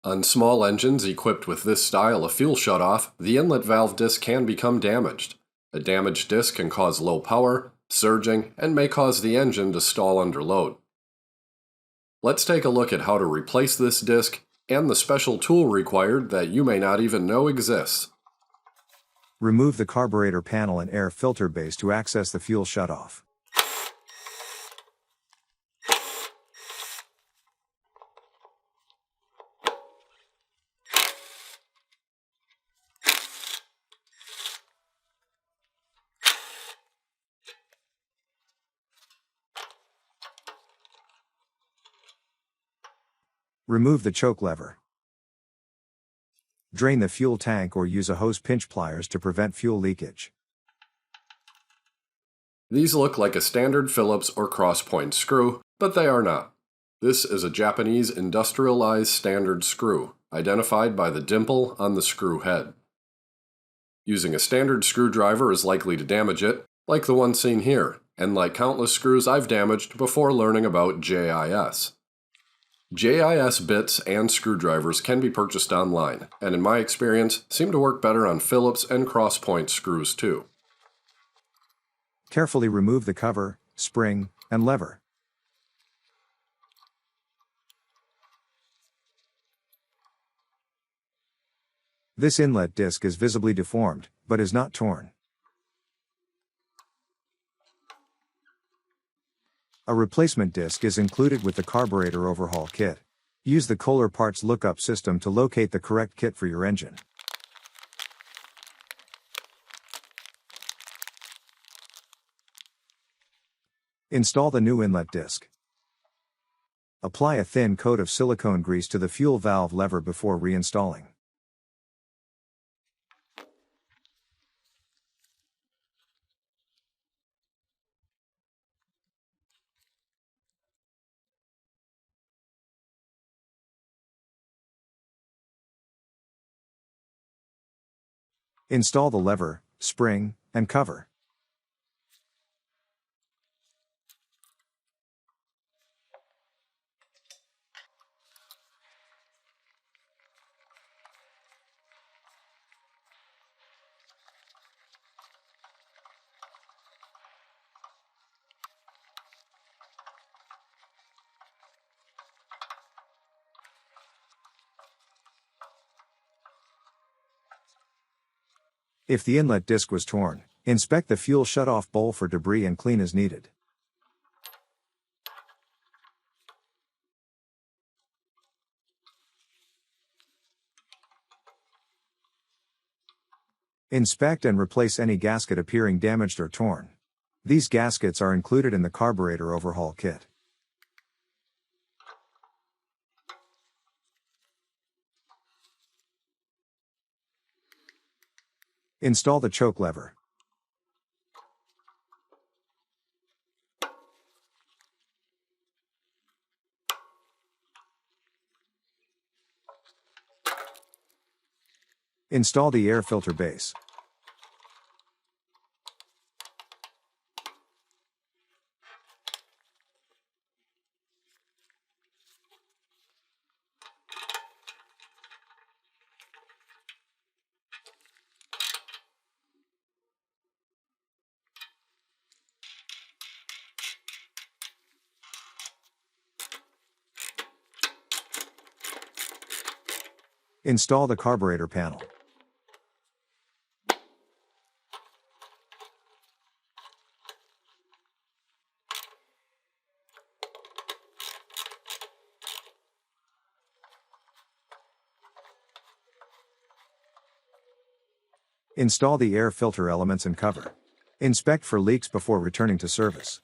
On small engines equipped with this style of fuel shutoff, the inlet valve disc can become damaged. A damaged disc can cause low power, surging, and may cause the engine to stall under load. Let's take a look at how to replace this disc and the special tool required that you may not even know exists. Remove the carburetor panel and air filter base to access the fuel shutoff. Remove the choke lever. Drain the fuel tank or use a hose pinch pliers to prevent fuel leakage. These look like a standard Phillips or cross-point screw, but they are not. This is a Japanese industrialized standard screw, identified by the dimple on the screw head. Using a standard screwdriver is likely to damage it, like the one seen here, and like countless screws I've damaged before learning about JIS. JIS bits and screwdrivers can be purchased online, and in my experience, seem to work better on Phillips and cross-point screws too. Carefully remove the cover, spring, and lever. This inlet disc is visibly deformed, but is not torn. A replacement disc is included with the carburetor overhaul kit. Use the KOHLER parts lookup system to locate the correct kit for your engine. Install the new inlet disc. Apply a thin coat of silicone grease to the fuel valve lever before reinstalling. Install the lever, spring, and cover. If the inlet disc was torn, inspect the fuel shutoff bowl for debris and clean as needed. Inspect and replace any gasket appearing damaged or torn. These gaskets are included in the carburetor overhaul kit. Install the choke lever. Install the air filter base. Install the carburetor panel. Install the air filter elements and cover. Inspect for leaks before returning to service.